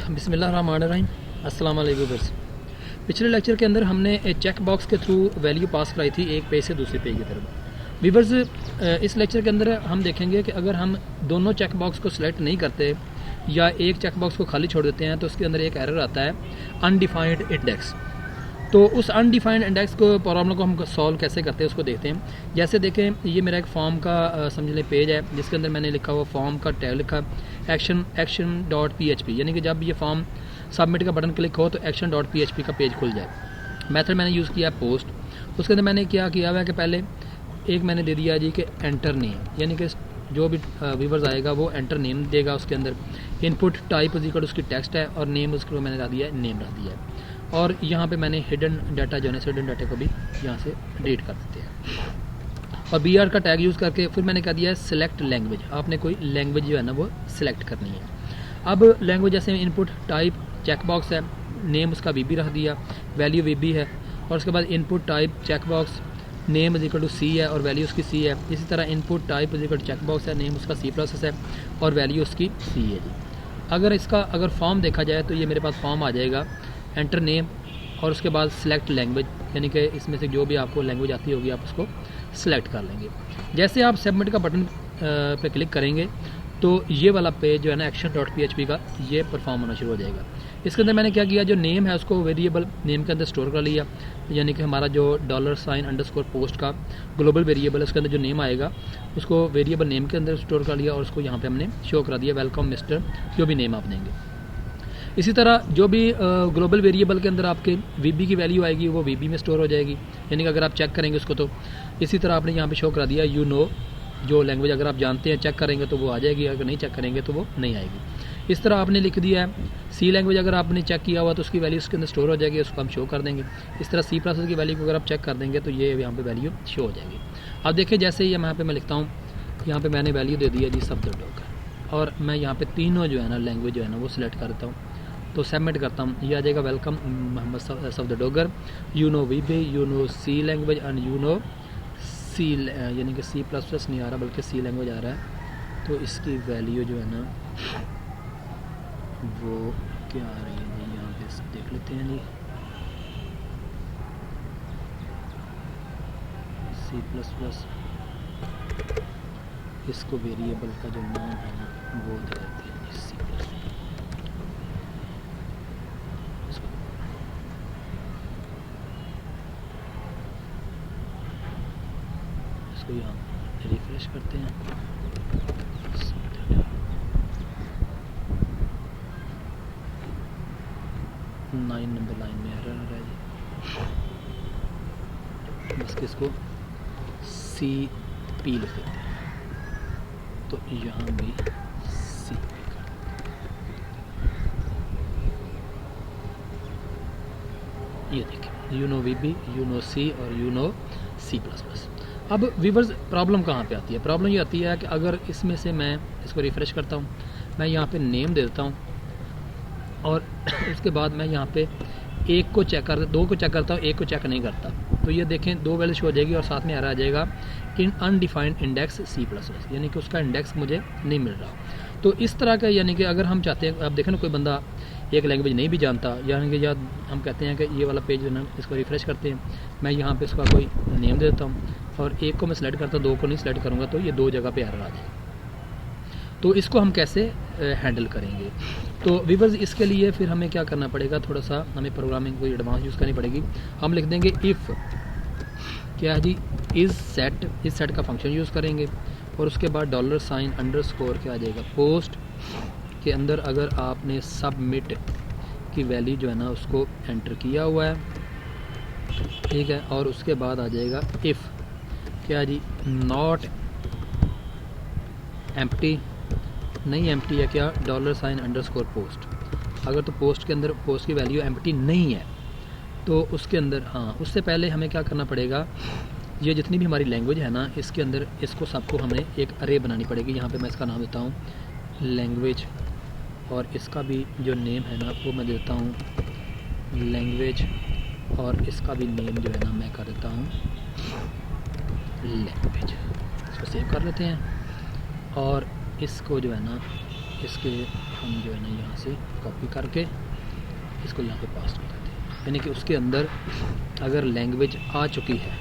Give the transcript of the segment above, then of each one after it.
बिस्मिल्लाहिर्रहमानिर्रहीम। अस्सलाम वालेकुम व्यूअर्स। पिछले लेक्चर के अंदर हमने चेक बॉक्स के थ्रू वैल्यू पास कराई थी एक पेज से दूसरे पेज की तरफ। व्यूअर्स, इस लेक्चर के अंदर हम देखेंगे कि अगर हम दोनों चेक बॉक्स को सिलेक्ट नहीं करते या एक चेक बॉक्स को खाली छोड़ देते हैं तो उसके अंदर एक एरर आता है अनडिफाइंड इंडेक्स। तो उस अनडिफाइंड इंडेक्स को प्रॉब्लम को हम सॉल्व कैसे करते हैं उसको देखते हैं। जैसे देखें, ये मेरा एक फॉर्म का समझ लें पेज है जिसके अंदर मैंने लिखा हुआ फॉर्म का टैग लिखा action.php, यानी कि जब ये फॉर्म सबमिट का बटन क्लिक हो तो action.php का पेज खुल जाए। मेथड मैंने यूज़ किया पोस्ट। उसके अंदर मैंने क्या किया हुआ है कि पहले एक मैंने दे दिया जी कि एंटर नेम, यानी कि जो भी व्यूवर्स आएगा वो एंटर नेम देगा। उसके अंदर इनपुट टाइप इक्वल उसकी टेक्स्ट है और नेम उसको मैंने रख दिया है नेम रख दिया है। और यहाँ पे मैंने हिडन डाटा जो है हिडन डाटा को भी यहाँ से डिलीट कर देते हैं। और BR का टैग यूज़ करके फिर मैंने कह दिया है सिलेक्ट लैंग्वेज। आपने कोई लैंग्वेज जो है ना वो सिलेक्ट करनी है। अब लैंग्वेज जैसे इनपुट टाइप चेक बॉक्स है, नेम उसका VB रख दिया, वैल्यू VB है। और उसके बाद input type check box, name equal to C है और वैल्यू उसकी C है। इसी तरह input type equal to check box है, नेम उसका C++ है और वैल्यू उसकी C है जी। अगर फॉर्म देखा जाए तो ये मेरे पास फॉर्म आ जाएगा एंटर नेम और उसके बाद सिलेक्ट लैंग्वेज, यानी कि इसमें से जो भी आपको लैंग्वेज आती होगी आप उसको सिलेक्ट कर लेंगे। जैसे आप सबमिट का बटन पे क्लिक करेंगे तो ये वाला पेज जो है ना action.php का ये परफॉर्म होना शुरू हो जाएगा। इसके अंदर मैंने क्या किया, जो नेम है उसको वेरिएबल नेम के अंदर स्टोर कर लिया, यानी कि हमारा जो $_पोस्ट का ग्लोबल वेरिएबल है उसके अंदर जो नेम आएगा उसको वेरिएबल नेम के अंदर स्टोर कर लिया और उसको यहाँ पे हमने शो करा दिया वेलकम मिस्टर, जो भी नेम आप देंगे। इसी तरह जो भी ग्लोबल वेरिएबल के अंदर आपके VB की वैल्यू आएगी वो VB में स्टोर हो जाएगी, यानी कि अगर आप चेक करेंगे उसको तो इसी तरह आपने यहाँ पे शो करा दिया जो लैंग्वेज अगर आप जानते हैं चेक करेंगे तो वो आ जाएगी, अगर नहीं चेक करेंगे तो वो नहीं आएगी। इस तरह आपने लिख दिया है C लैंग्वेज, अगर आपने चेक किया हुआ तो उसकी वैल्यू उसके अंदर स्टोर हो जाएगी, उसको हम शो कर देंगे। इस तरह C++ की वैल्यू को अगर आप चेक कर देंगे तो ये यहाँ पे वैल्यू शो हो जाएगी। अब देखिए जैसे ही यहाँ पे मैं लिखता हूँ, यहाँ पे मैंने वैल्यू दे दिया जी शब्द और मैं यहाँ पे तीनों जो है ना लैंग्वेज जो है ना वो सिलेक्ट कर देता हूँ तो सबमिट करता हूँ। ये आ जाएगा welcome Mohammad Safdar Dogar, VB, C language and C, यानी कि C++ नहीं आ रहा बल्कि C लैंग्वेज आ रहा है। तो इसकी वैल्यू जो है ना वो क्या आ रही है जी, यहाँ पे देख लेते हैं जी। C++ इसको वेरिएबल का जो नाम है ना वो दे देते हैं जी C++। इसको यहाँ रिफ्रेश करते हैं। 9 नंबर लाइन में एरर आ रहा है जी। बस इसको CP लिख देते हैं तो यहाँ भी C ये देखिए VB, C और C++। अब व्यूअर्स प्रॉब्लम कहाँ पे आती है? प्रॉब्लम ये आती है कि अगर इसमें से मैं इसको रिफ़्रेश करता हूँ, मैं यहाँ पे नेम दे देता हूँ और उसके बाद मैं यहाँ पे एक को चेक कर दो को चेक करता हूँ, एक को चेक नहीं करता, तो ये देखें दो वैल्यू शो हो जाएगी और साथ में आ जाएगा इन अनडिफाइंड इंडेक्स C++, यानी कि उसका इंडेक्स मुझे नहीं मिल रहा। तो इस तरह का, यानी कि अगर हम चाहते हैं, आप देखें ना कोई बंदा एक लैंग्वेज नहीं भी जानता, यानी कि या हम कहते हैं कि ये वाला पेज जो है ना इसको रिफ़्रेश करते हैं, मैं यहाँ पे इसका कोई नेम देता हूँ और एक को मैं सिलेक्ट करता हूँ, दो को नहीं सिलेक्ट करूँगा तो ये दो जगह पे एरर आ जाएगा। तो इसको हम कैसे हैंडल करेंगे? तो व्यूअर्स इसके लिए फिर हमें क्या करना पड़ेगा, थोड़ा सा हमें प्रोग्रामिंग कोई एडवांस यूज़ करनी पड़ेगी। हम लिख देंगे इफ़ क्या है जी इस सेट का फंक्शन यूज़ करेंगे और उसके बाद $_ क्या आ जाएगा पोस्ट के अंदर अगर आपने सबमिट की वैल्यू जो है ना उसको एंटर किया हुआ है, ठीक है, और उसके बाद आ जाएगा इफ़ क्या जी नॉट एम्प्टी, नहीं एम्प्टी है क्या $_ पोस्ट। अगर तो पोस्ट के अंदर पोस्ट की वैल्यू एम्प्टी नहीं है तो उसके अंदर उससे पहले हमें क्या करना पड़ेगा, ये जितनी भी हमारी लैंग्वेज है ना इसके अंदर इसको सबको हमें एक अरे बनानी पड़ेगी। यहाँ पे मैं इसका नाम देता हूँ लैंग्वेज और इसका भी जो नेम है ना वो मैं देता हूँ लैंग्वेज और इसका भी नेम जो है ना मैं कर देता हूँ लैंग्वेज। इसको सेव कर लेते हैं और इसको जो है ना इसके हम जो है ना यहाँ से कॉपी करके इसको यहाँ पे पास कर देते हैं। यानी कि उसके अंदर अगर लैंग्वेज आ चुकी है,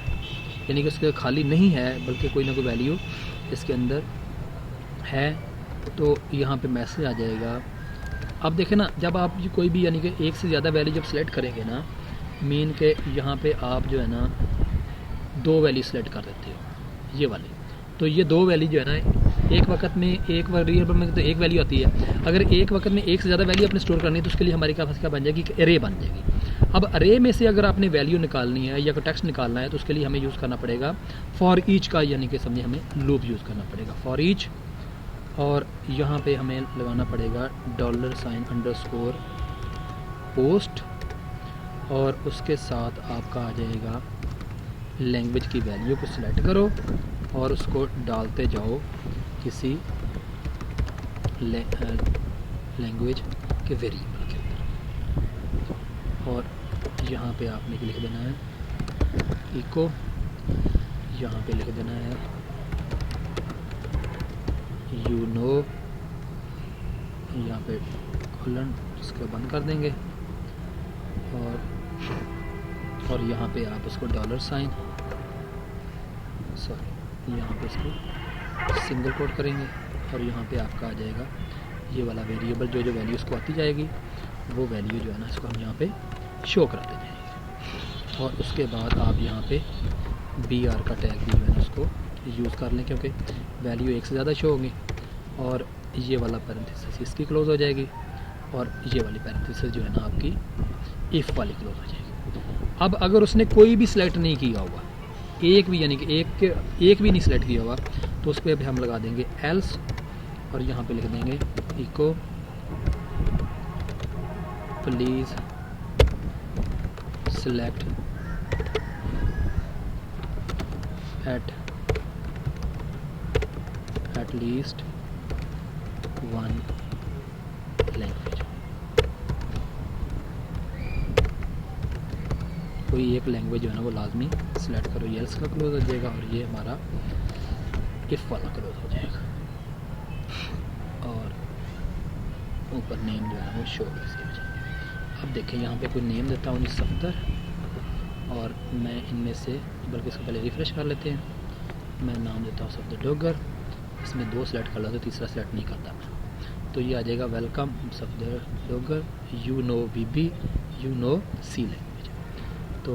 यानी कि उसके खाली नहीं है बल्कि कोई ना कोई वैल्यू इसके अंदर है, तो यहाँ पे मैसेज आ जाएगा। अब देखें ना, जब आप कोई भी यानी कि एक से ज़्यादा वैल्यू जब सेलेक्ट करेंगे ना, मीन के यहाँ पे आप जो है ना 2 वैल्यू सेलेक्ट कर देते हो ये वाली, तो ये 2 वैल्यू जो है ना एक वक्त में एक वेरिएबल में तो एक वैल्यू आती है। अगर एक वक्त में एक से ज़्यादा वैल्यू आपने स्टोर करनी है तो उसके लिए हमारी क्या बन जाएगी, एरे बन जाएगी। अब अरे में से अगर आपने वैल्यू निकालनी है या कोई टेक्स्ट निकालना है तो उसके लिए हमें यूज़ करना पड़ेगा फॉर ईच का, यानी कि समझे हमें लूप यूज़ करना पड़ेगा फॉर ईच, और यहाँ पे हमें लगाना पड़ेगा $_ पोस्ट, और उसके साथ आपका आ जाएगा लैंग्वेज की वैल्यू को सिलेक्ट करो और उसको डालते जाओ किसी लैंग्वेज के वेरिएबल के अंदर, और यहाँ पे आपने लिख देना है इको, यहाँ पे लिख देना है यू नो, यहाँ पे कोलन इसको बंद कर देंगे, और यहाँ पे आप उसको $, सॉरी यहाँ पे इसको सिंगल कोट करेंगे, और यहाँ पे आपका आ जाएगा ये वाला वेरिएबल, जो वैल्यू उसको आती जाएगी वो वैल्यू जो है ना इसको हम यहाँ पे शो कराते जाएंगे। और उसके बाद आप यहाँ पे BR का टैग भी जो है ना उसको यूज़ कर लें, क्योंकि वैल्यू एक से ज़्यादा शो होगी, और ये वाला पैरेंथेसिस इसकी क्लोज हो जाएगी, और ये वाली पैरेंथेसिस जो है ना आपकी इफ़ वाली क्लोज हो जाएगी। अब अगर उसने कोई भी सिलेक्ट नहीं किया हुआ, एक भी यानी कि एक भी नहीं सिलेक्ट किया हुआ, तो उस पर हम लगा देंगे एल्स, और यहाँ पे लिख देंगे echo please select at least 1 language, कोई एक लैंग्वेज जो है ना वो लाजमी सिलेक्ट करो। ये एल्स का क्लोज हो जाएगा और ये हमारा इफ़ वाला क्लोज हो जाएगा, और ऊपर नेम जो है वो शो कैसे हो जाएगा। अब देखें यहाँ पे कोई नेम देता हूँ 19 सफ़दर, और मैं इनमें से बल्कि इसको पहले रिफ़्रेश कर लेते हैं, मैं नाम देता हूँ सफ़दर डोगर, इसमें 2 सेलेक्ट कर लो तो तीसरा सेलेक्ट नहीं करता मैं, तो ये आ जाएगा welcome Safdar Dogar you know VB you know C language. तो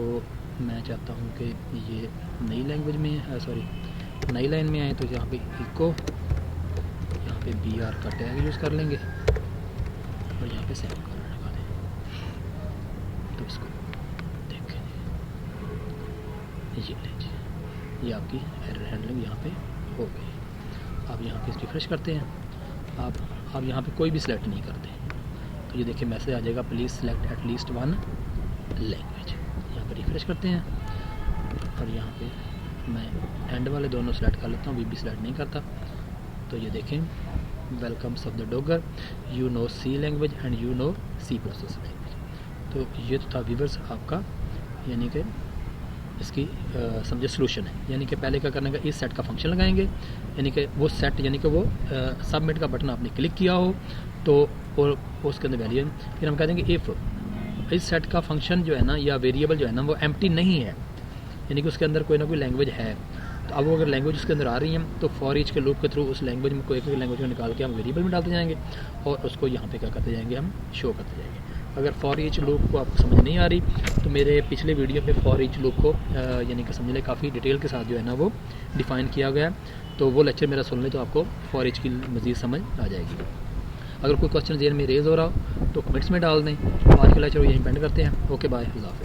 मैं चाहता हूँ कि ये नई लैंग्वेज में नई लाइन में आए, तो यहाँ पे इको, यहाँ पे BR का टैग यूज़ कर लेंगे, और यहाँ पे सेव कर लगा दें। तो इसको देखें, ये लीजिए, ये आपकी एरर हैंडलिंग यहाँ पे हो गई। अब यहाँ पे रिफ्रेश करते हैं, आप यहाँ पे कोई भी सिलेक्ट नहीं करते, तो ये देखिए मैसेज आ जाएगा please select at least 1 language. यहाँ पे रिफ्रेश करते हैं, और यहाँ पे मैं एंड वाले दोनों सेलेक्ट कर लेता हूँ, VB सेलेक्ट नहीं करता। तो ये देखें welcome Safdar Dogar you know C language and you know C+ language. तो ये तो था व्यूअर्स आपका, यानी कि इसकी समझे सोल्यूशन है। यानी कि पहले क्या करना है, इस सेट का फंक्शन लगाएंगे, यानी कि वो सेट यानी कि वो सबमिट का बटन आपने क्लिक किया हो तो और उसके अंदर वैल्यू, फिर हम कह देंगे इफ़ इस सेट का फंक्शन जो है ना या वेरिएबल जो है ना वो एम्प्टी नहीं है, यानी कि उसके अंदर कोई ना कोई लैंग्वेज है, तो अब वो अगर लैंग्वेज उसके अंदर आ रही है तो फॉर ईच के लूप के थ्रू उस लैंग्वेज में कोई एक लैंग्वेज को निकाल के हम वेरिएबल में डालते जाएंगे, और उसको यहाँ पे क्या करते जाएंगे, हम शो करते जाएंगे। अगर फॉर ईच लूप को आपको समझ नहीं आ रही तो मेरे पिछले वीडियो पे फॉर ईच लूप को यानी कि समझ लें काफ़ी डिटेल के साथ जो है ना वो डिफ़ाइन किया गया है, तो वो लेक्चर मेरा सुन लें तो आपको फॉर ईच की मज़ीद समझ आ जाएगी। अगर कोई क्वेश्चन जेन में रेज़ हो रहा हो तो कमेंट्स में डाल दें। आज का लेक्चर यहीं पेंड करते हैं। ओके बाय, अल्लाह हाफ़िज़।